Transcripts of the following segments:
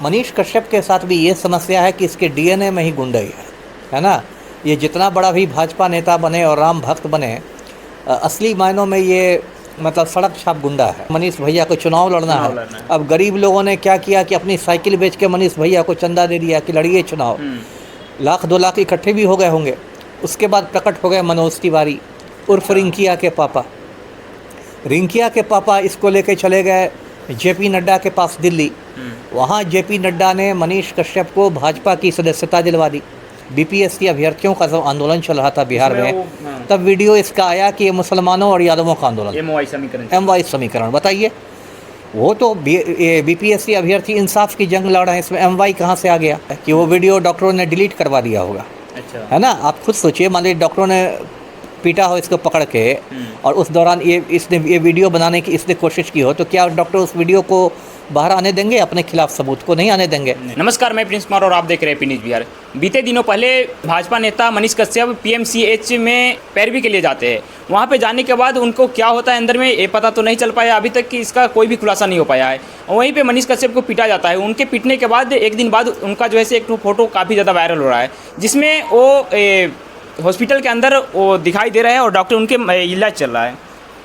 मनीष कश्यप के साथ भी ये समस्या है कि इसके डीएनए में ही गुंडई है ना। ये जितना बड़ा भी भाजपा नेता बने और राम भक्त बने, असली मायनों में ये मतलब सड़क छाप गुंडा है। मनीष भैया को चुनाव लड़ना है। अब गरीब लोगों ने क्या किया कि अपनी साइकिल बेच के मनीष भैया को चंदा दे दिया कि लड़िए चुनाव। 1-2 लाख इकट्ठे भी हो गए होंगे। उसके बाद प्रकट हो गए मनोज तिवारी उर्फ रिंकिया के पापा। रिंकिया के पापा इसको लेके चले गए जेपी नड्डा के पास दिल्ली। वहाँ जेपी नड्डा ने मनीष कश्यप को भाजपा की सदस्यता दिलवा दी। बीपीएससी अभ्यर्थियों का जब आंदोलन चल रहा था बिहार में, तब वीडियो इसका आया कि ये मुसलमानों और यादवों का आंदोलन, एमवाई समीकरण। बताइए, वो तो बीपीएससी अभ्यर्थी इंसाफ की जंग लड़ रहे हैं, इसमें एमवाई कहाँ से आ गया कि वो वीडियो डॉक्टरों ने डिलीट करवा दिया होगा। अच्छा। है ना। आप खुद सोचिए, मान लीजिए डॉक्टरों ने पीटा हो इसको पकड़ के और उस दौरान ये वीडियो बनाने की इसने कोशिश की हो, तो क्या डॉक्टर उस वीडियो को बाहर आने देंगे? अपने खिलाफ सबूत को नहीं आने देंगे। नमस्कार, मैं प्रिंस कुमार और आप देख रहे हैं न्यूज़ बिहार। बीते दिनों पहले भाजपा नेता मनीष कश्यप पीएमसीएच में पैरवी के लिए जाते हैं। वहाँ पे जाने के बाद उनको क्या होता है अंदर में ये पता तो नहीं चल पाया अभी तक, कि इसका कोई भी खुलासा नहीं हो पाया है। वहीं पे मनीष कश्यप को पीटा जाता है। उनके पीटने के बाद एक दिन बाद उनका जो है एक फोटो काफ़ी ज़्यादा वायरल हो रहा है, जिसमें वो हॉस्पिटल के अंदर वो दिखाई दे रहे हैं और डॉक्टर उनके इलाज चल रहा है।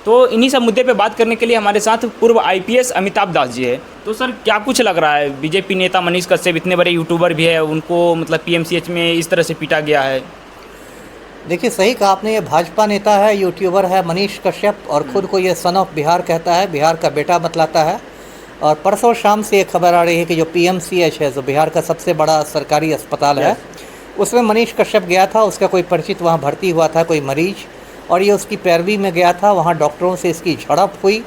तो इन्हीं सब मुद्दे पे बात करने के लिए हमारे साथ पूर्व आईपीएस अमिताभ दास जी है। तो सर, क्या कुछ लग रहा है, बीजेपी नेता मनीष कश्यप इतने बड़े यूट्यूबर भी है, उनको मतलब पीएमसीएच में इस तरह से पीटा गया है? देखिए, सही कहा आपने। ये भाजपा नेता है, यूट्यूबर है मनीष कश्यप, और खुद को ये सन ऑफ बिहार कहता है, बिहार का बेटा बतलाता है। और परसों शाम से ये खबर आ रही है कि जो पीएमसीएच है, जो बिहार का सबसे बड़ा सरकारी अस्पताल है, उसमें मनीष कश्यप गया था। उसका कोई परिचित वहाँ भर्ती हुआ था, कोई मरीज, और ये उसकी पैरवी में गया था। वहाँ डॉक्टरों से इसकी झड़प हुई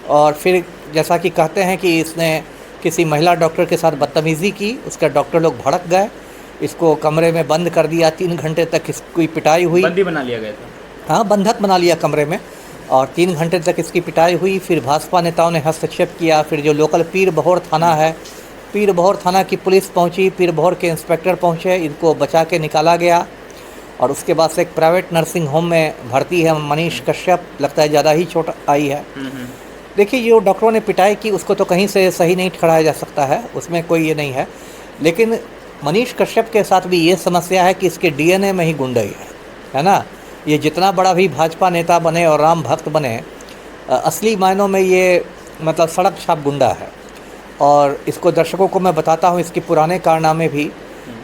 और फिर जैसा कि कहते हैं कि इसने किसी महिला डॉक्टर के साथ बदतमीज़ी की। उसका डॉक्टर लोग भड़क गए, इसको कमरे में बंद कर दिया। 3 घंटे तक इसकी पिटाई हुई। बंदी बना लिया गया था। हाँ, बंधक बना लिया कमरे में, और 3 घंटे तक इसकी पिटाई हुई। फिर भाजपा नेताओं ने हस्तक्षेप किया। फिर जो लोकल पीर बहोर थाना है, पीर बहोर थाना की पुलिस पहुंची, पीर बहोर के इंस्पेक्टर पहुंचे, इनको बचा के निकाला गया। और उसके बाद से एक प्राइवेट नर्सिंग होम में भर्ती है मनीष कश्यप। लगता है ज़्यादा ही चोट आई है। देखिए, जो डॉक्टरों ने पिटाई की उसको तो कहीं से सही नहीं ठहराया जा सकता है, उसमें कोई ये नहीं है। लेकिन मनीष कश्यप के साथ भी ये समस्या है कि इसके डीएनए में ही गुंडई है ना। ये जितना बड़ा भी भाजपा नेता बने और राम भक्त बने, असली मायनों में ये मतलब सड़क छाप गुंडा है। और इसको दर्शकों को मैं बताता हूँ इसके पुराने कारनामे भी।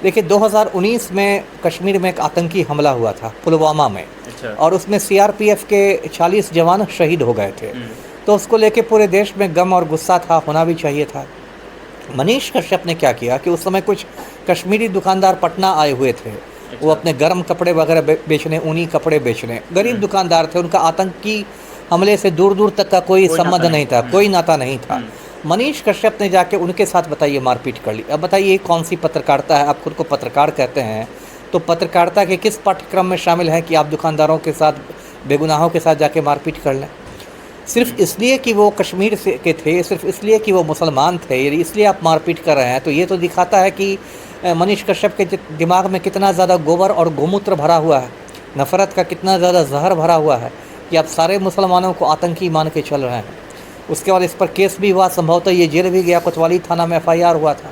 देखिए, 2019 में कश्मीर में एक आतंकी हमला हुआ था पुलवामा में। अच्छा। और उसमें सीआरपीएफ के 40 जवान शहीद हो गए थे। तो उसको लेके पूरे देश में गम और गुस्सा था, होना भी चाहिए था। मनीष कश्यप ने क्या किया कि उस समय कुछ कश्मीरी दुकानदार पटना आए हुए थे। अच्छा। वो अपने गर्म कपड़े वगैरह बेचने, ऊनी कपड़े बेचने, गरीब दुकानदार थे। उनका आतंकी हमले से दूर दूर तक का कोई संबंध नहीं था, कोई नाता नहीं था। मनीष कश्यप ने जाके उनके साथ बताइए मारपीट कर ली। अब बताइए कौन सी पत्रकारिता है? आप खुद को पत्रकार कहते हैं, तो पत्रकारिता के किस पाठ्यक्रम में शामिल है कि आप दुकानदारों के साथ, बेगुनाहों के साथ जाके मारपीट कर लें? सिर्फ इसलिए कि वो कश्मीर से के थे, सिर्फ इसलिए कि वो मुसलमान थे, इसलिए आप मारपीट कर रहे हैं। तो ये तो दिखाता है कि मनीष कश्यप के दिमाग में कितना ज़्यादा गोबर और गोमूत्र भरा हुआ है, नफ़रत का कितना ज़्यादा जहर भरा हुआ है कि आप सारे मुसलमानों को आतंकी मान के चल रहे हैं। उसके बाद इस पर केस भी हुआ, संभवतः ये जेल भी गया, कोतवाली थाना में एफआईआर हुआ था।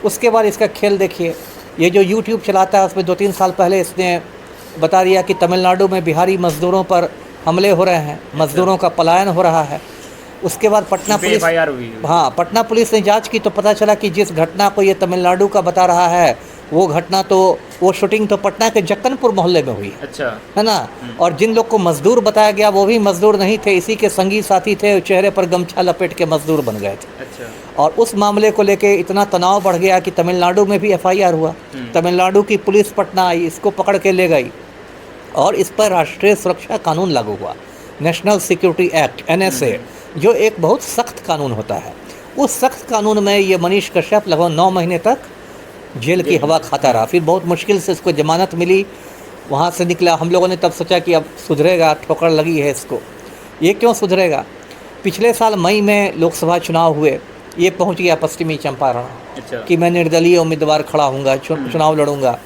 उसके बाद इसका खेल देखिए, ये जो यूट्यूब चलाता है उसमें 2-3 साल पहले इसने बता दिया कि तमिलनाडु में बिहारी मज़दूरों पर हमले हो रहे हैं, मज़दूरों का पलायन हो रहा है। उसके बाद पटना पुलिस, हाँ, पटना पुलिस ने जांच की तो पता चला कि जिस घटना को ये तमिलनाडु का बता रहा है, वो घटना तो, वो शूटिंग तो पटना के जक्कनपुर मोहल्ले में हुई। अच्छा। है ना। और जिन लोग को मजदूर बताया गया वो भी मजदूर नहीं थे, इसी के संगी साथी थे, चेहरे पर गमछा लपेट के मजदूर बन गए थे। अच्छा। और उस मामले को लेके इतना तनाव बढ़ गया कि तमिलनाडु में भी एफआईआर हुआ। तमिलनाडु की पुलिस पटना आई, इसको पकड़ के ले गई और इस पर राष्ट्रीय सुरक्षा कानून लागू हुआ, नेशनल सिक्योरिटी एक्ट, NSA, जो एक बहुत सख्त कानून होता है। उस सख्त कानून में ये मनीष कश्यप लगभग 9 महीने तक जेल की हवा खाता रहा। फिर बहुत मुश्किल से इसको जमानत मिली, वहाँ से निकला। हम लोगों ने तब सोचा कि अब सुधरेगा, ठोकर लगी है इसको। ये क्यों सुधरेगा? पिछले साल मई में लोकसभा चुनाव हुए, ये पहुँच गया पश्चिमी चंपारण। अच्छा। कि मैं निर्दलीय उम्मीदवार खड़ा हूँगा, चुनाव लड़ूंगा।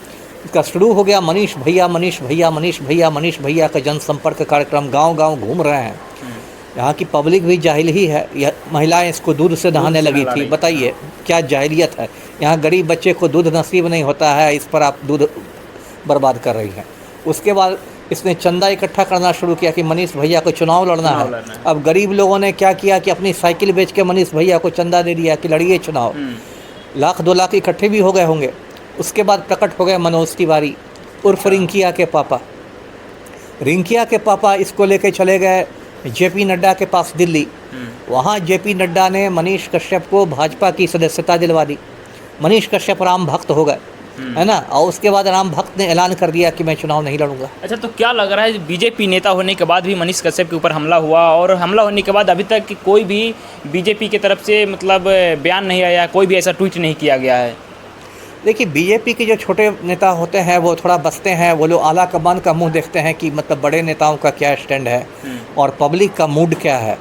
इसका शुरू हो गया मनीष भैया, मनीष भैया, मनीष भैया, मनीष भैया का जनसंपर्क कार्यक्रम, गांव-गांव घूम रहे हैं। यहाँ की पब्लिक भी जाहिल ही है। यह महिलाएं इसको दूध से नहाने लगी नहला थी। रही। बताइए क्या जाहिलियत है। यहाँ गरीब बच्चे को दूध नसीब नहीं होता है, इस पर आप दूध बर्बाद कर रही हैं। उसके बाद इसने चंदा इकट्ठा करना शुरू किया कि मनीष भैया को चुनाव लड़ना है। अब गरीब लोगों ने क्या किया कि अपनी साइकिल बेच के मनीष भैया को चंदा दे दिया कि लड़िए चुनाव। लाख 2 लाख इकट्ठे भी हो गए होंगे। उसके बाद प्रकट हो गए मनोज तिवारी उर्फ रिंकिया के पापा। रिंकिया के पापा इसको लेके चले गए जेपी नड्डा के पास दिल्ली। वहाँ जेपी नड्डा ने मनीष कश्यप को भाजपा की सदस्यता दिलवा दी। मनीष कश्यप राम भक्त हो गए, है ना। और उसके बाद राम भक्त ने ऐलान कर दिया कि मैं चुनाव नहीं लड़ूंगा। अच्छा, तो क्या लग रहा है बीजेपी नेता होने के बाद भी मनीष कश्यप के ऊपर हमला हुआ, और हमला होने के बाद अभी तक कोई भी बीजेपी की तरफ से मतलब बयान नहीं आया, कोई भी ऐसा ट्वीट नहीं किया गया है? देखिए, बीजेपी के जो छोटे नेता होते हैं वो थोड़ा बचते हैं। वो लोग आला कमान का मुंह देखते हैं कि मतलब बड़े नेताओं का क्या स्टैंड है और पब्लिक का मूड क्या है।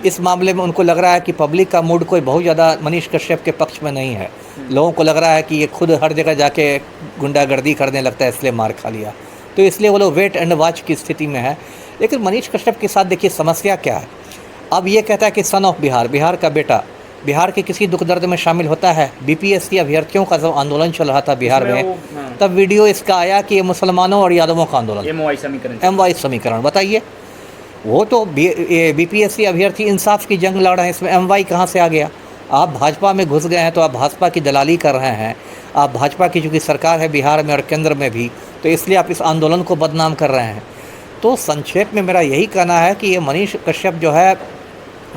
इस मामले में उनको लग रहा है कि पब्लिक का मूड कोई बहुत ज़्यादा मनीष कश्यप के पक्ष में नहीं है। लोगों को लग रहा है कि ये खुद हर जगह जाके गुंडागर्दी करने लगता है, इसलिए मार खा लिया। तो इसलिए वो लोग वेट एंड वॉच की स्थिति में है। लेकिन मनीष कश्यप के साथ देखिए समस्या क्या है। अब ये कहता है कि सन ऑफ बिहार, बिहार का बेटा, बिहार के किसी दुख दर्द में शामिल होता है। बीपीएससी अभ्यर्थियों का जब आंदोलन चल रहा था बिहार में, तब वीडियो इसका आया कि ये मुसलमानों और यादवों का आंदोलन, एमवाई समीकरण। बताइए, वो तो बीपीएससी अभ्यर्थी इंसाफ की जंग लड़ रहे हैं, इसमें एमवाई कहाँ से आ गया? आप भाजपा में घुस गए हैं तो आप भाजपा की दलाली कर रहे हैं। आप भाजपा की चूँकि सरकार है बिहार में और केंद्र में भी, तो इसलिए आप इस आंदोलन को बदनाम कर रहे हैं। तो संक्षेप में मेरा यही कहना है कि ये मनीष कश्यप जो है,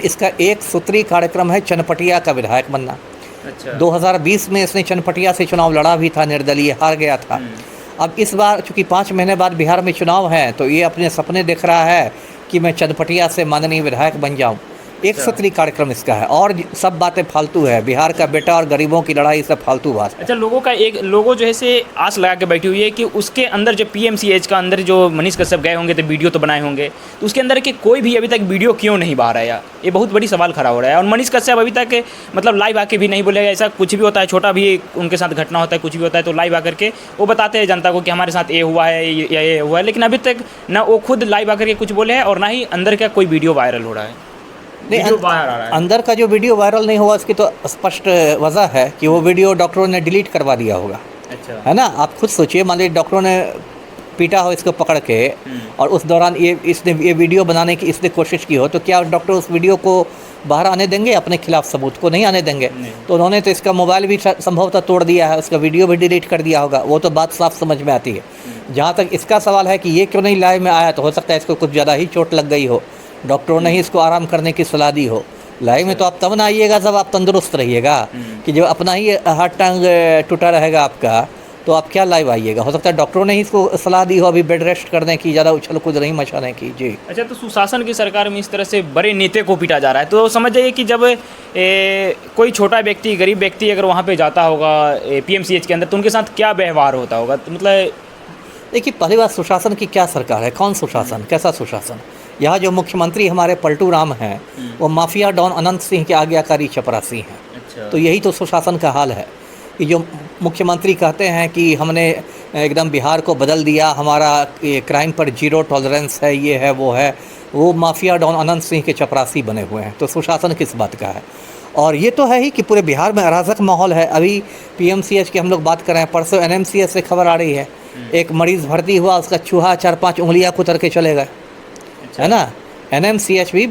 इसका एक सूत्री कार्यक्रम है चनपटिया का विधायक बनना। अच्छा। 2020 में इसने चनपटिया से चुनाव लड़ा भी था, निर्दलीय हार गया था। अब इस बार चूँकि 5 महीने बाद बिहार में चुनाव है, तो ये अपने सपने देख रहा है कि मैं चनपटिया से माननीय विधायक बन जाऊं। एक सूत्री कार्यक्रम इसका है और सब बातें फालतू है। बिहार का बेटा और गरीबों की लड़ाई सब फालतू बात है। अच्छा, लोगों जो है से आस लगा के बैठी हुई है कि उसके अंदर जो पीएमसीएच का अंदर जो मनीष कश्यप गए होंगे तो वीडियो तो बनाए होंगे, तो उसके अंदर के कोई भी अभी तक वीडियो क्यों नहीं बाहर आया? ये बहुत बड़ी सवाल खड़ा हो रहा है। और मनीष कश्यप अभी तक मतलब लाइव आके भी नहीं बोलेगा। ऐसा कुछ भी होता है, छोटा भी उनके साथ घटना होता है, कुछ भी होता है तो लाइव आकर के वो बताते हैं जनता को कि हमारे साथ ये हुआ है, ये हुआ है। लेकिन अभी तक ना वो खुद लाइव आकर के कुछ बोले हैं और ना ही अंदर का कोई वीडियो वायरल हो रहा है। नहीं, अंदर का जो वीडियो वायरल नहीं हुआ उसकी तो स्पष्ट वजह है कि वो वीडियो डॉक्टरों ने डिलीट करवा दिया होगा। अच्छा। है ना। आप खुद सोचिए, मान लीजिए डॉक्टरों ने पीटा हो इसको पकड़ के और उस दौरान इसने ये वीडियो बनाने की इसने कोशिश की हो, तो क्या डॉक्टर उस वीडियो को बाहर आने देंगे? अपने खिलाफ सबूत को नहीं आने देंगे। तो उन्होंने तो इसका मोबाइल भी संभवतः तोड़ दिया है, उसका वीडियो भी डिलीट कर दिया होगा। वो तो बात साफ समझ में आती है। जहाँ तक इसका सवाल है कि ये क्यों नहीं लाइव में आया, तो हो सकता है इसको कुछ ज़्यादा ही चोट लग गई हो, डॉक्टरों ने ही इसको आराम करने की सलाह दी हो। लाइव में तो आप तब ना आइएगा जब आप तंदुरुस्त रहिएगा, कि जब अपना ही हाथ टांग टूटा रहेगा आपका, तो आप क्या लाइव आइएगा? हो सकता है डॉक्टरों ने ही इसको सलाह दी हो अभी बेड रेस्ट करने की, ज़्यादा उछल कूद नहीं मचाने की। जी। अच्छा, तो सुशासन की सरकार में इस तरह से बड़े नेता को पीटा जा रहा है, तो समझ जाइए कि जब कोई छोटा व्यक्ति, गरीब व्यक्ति अगर वहाँ पे जाता होगा पीएमसीएच के अंदर, तो उनके साथ क्या व्यवहार होता होगा? तो मतलब देखिए, पहली बात, सुशासन की क्या सरकार है? कौन सुशासन? कैसा सुशासन? यहाँ जो मुख्यमंत्री हमारे पलटू राम हैं, वो माफिया डॉन अनंत सिंह के आज्ञाकारी चपरासी हैं। अच्छा। तो यही तो सुशासन का हाल है कि जो मुख्यमंत्री कहते हैं कि हमने एकदम बिहार को बदल दिया, हमारा क्राइम पर 0 टॉलरेंस है, ये है वो है, वो माफिया डॉन अनंत सिंह के चपरासी बने हुए हैं। तो सुशासन किस बात का है? और ये तो है ही कि पूरे बिहार में अराजक माहौल है। अभी पीएमसीएच की हम लोग बात कर रहे हैं, परसों एनएमसीएच से खबर आ रही है, एक मरीज़ भर्ती हुआ, उसका चूहा 4-5 उंगलियाँ कुतर के चले गए। है ना। एनएमसीएच भी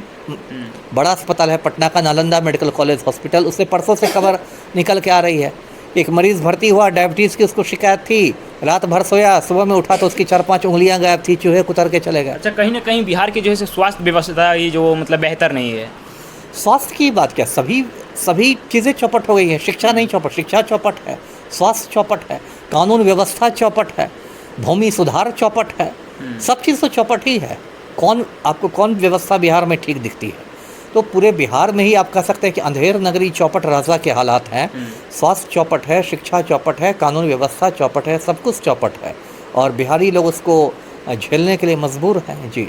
बड़ा अस्पताल है पटना का, नालंदा मेडिकल कॉलेज हॉस्पिटल, उससे परसों से खबर निकल के आ रही है। एक मरीज़ भर्ती हुआ, डायबिटीज़ की उसको शिकायत थी, रात भर सोया, सुबह में उठा तो उसकी 4-5 उंगलियां गायब थी, चूहे कुतर के चले गए। अच्छा, कहीं ना कहीं बिहार की जो है स्वास्थ्य व्यवस्था ये जो मतलब बेहतर नहीं है। स्वास्थ्य की बात क्या, सभी चीज़ें चौपट हो गई हैं। शिक्षा नहीं चौपट, शिक्षा चौपट है, स्वास्थ्य चौपट है, कानून व्यवस्था चौपट है, भूमि सुधार चौपट है, सब चीज़ तो चौपट ही है। आपको कौन व्यवस्था बिहार में ठीक दिखती है? तो पूरे बिहार में ही आप कह सकते हैं कि अंधेर नगरी चौपट राजा के हालात हैं। स्वास्थ्य चौपट है, शिक्षा चौपट है, कानून व्यवस्था चौपट है, सब कुछ चौपट है और बिहारी लोग उसको झेलने के लिए मजबूर हैं। जी।